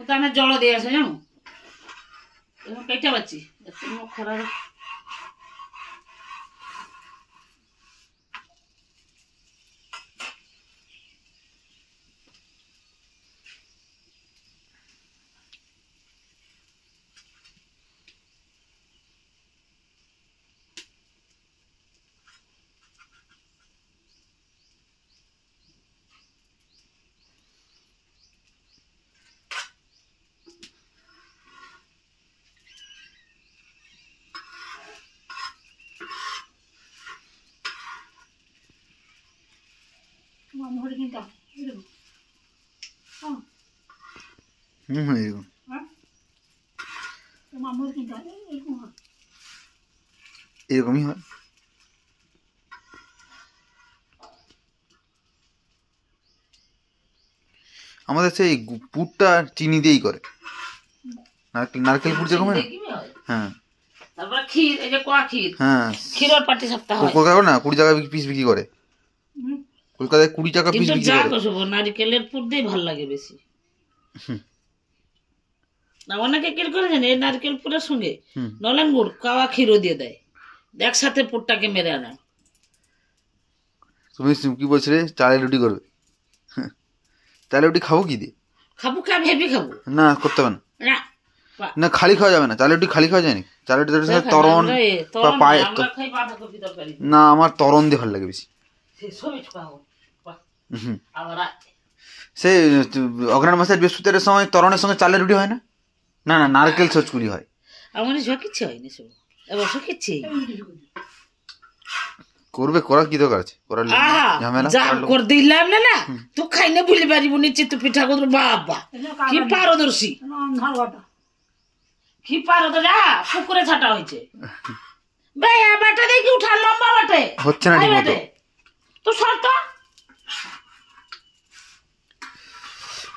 তাহলে জল দিয়ে আসে জানো এখন কেটে পাচ্ছি খরার মামুর কিন্তু মামুর কিন্তু এরকমই হয়। আমাদের সেই পুরটা চিনি দিয়েই করে, নারকেল পুর যেরকম হয়। হ্যাঁ তারপর ক্ষীর, এই যে কোয়া ক্ষীর, হ্যাঁ ক্ষীরের পাটি সপ্তাহ হয় কলকাতা না 20 টাকা পিস বিক্রি করে, কলকাতায় 20 টাকা পিস বিক্রি করে। কিন্তু নারকেলের পুর দিয়ে ভালো লাগে বেশি। না অনেকে কি করে জানেন, এই নারকেল পুরের সঙ্গে নলেন গুড় কাওয়া ক্ষীরও দিয়ে দেয়, একসাথে পুরটাকে মেরে আনা। তুমি কি বলছিলে চালের রুটি করবে? চালের রুটি খাবো কি দিয়ে? খাবো কা ভেবে খাবো না, করতে হবে না, না খালি খাওয়া যাবে না, চালের রুটি খালি খাওয়া যায়নি। চালের রুটি তরণ পায় না, আমার তরণ দিয়ে ভালো লাগে বেশি। সে অগ্রহণ মাসের বৃহস্পতিবার সময় তরণের সঙ্গে চালের রুটি হয় না? না না, নারকেল ছচকুরি হয়। আমার কিচ্ছু হয়নি, সব এবছর কিচ্ছু করবে, করার কি দরকার আছে? করার ঝামেলা করে দিলাম না না, তুই খাই না ভুলে পারিব নিচে তো পিঠা কত বাবা কি পারদর্শী, কি পারদর্শী। পুকুরে ছাটা হয়েছে বাটা দেখি উঠা লম্বা বাটে হচ্ছে না ঠিক মতো। তো শর্ত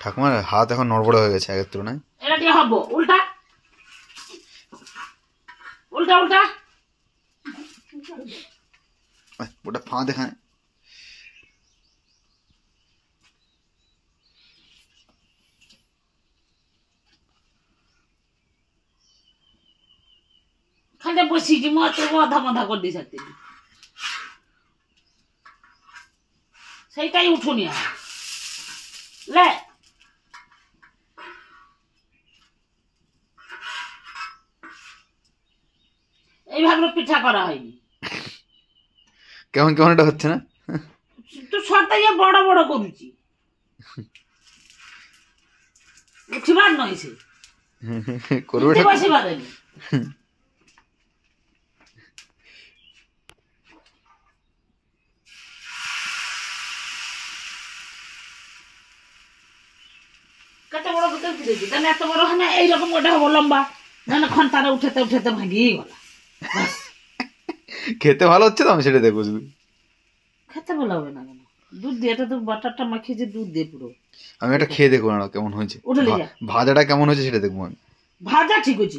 ঠাকুমার হাত এখন নড়বড়ে হয়ে গেছে আগের তুলনায়। এটা দিয়ে হবো উল্টা উল্টা উল্টা, ওটা ফাঁ দেখায়। খালি বসি কি মতো মাথা মাথা করে দিয়ে থাকতে, সেইটাই উঠুনি লে। এইভাবে পিঠা করা হয়নি। কেমন কেমন এটা হচ্ছে না? তো সরতাই বড় বড় করুছি, উঠিবার নয় সে করবে বসিবারেনি। কত বড় বোতল কিনেছি তাহলে এত বড় হয় না, এইরকম ওটা হবো লম্বা, না না খন্তারা উঠেতে উঠেতে ভাঙিয়ে গেল। খেতে ভালো হচ্ছে তো, আমি সেটা দেখবো। খেতে ভালো হবে না কেন? দুধ দিয়ে, এটা তো বাটারটা মাখিয়েছে দুধ দিয়ে পুরো। আমি এটা খেয়ে দেখবো না কেমন হয়েছে, ভাজাটা কেমন হয়েছে সেটা দেখবো আমি। ভাজা ঠিক হয়েছে।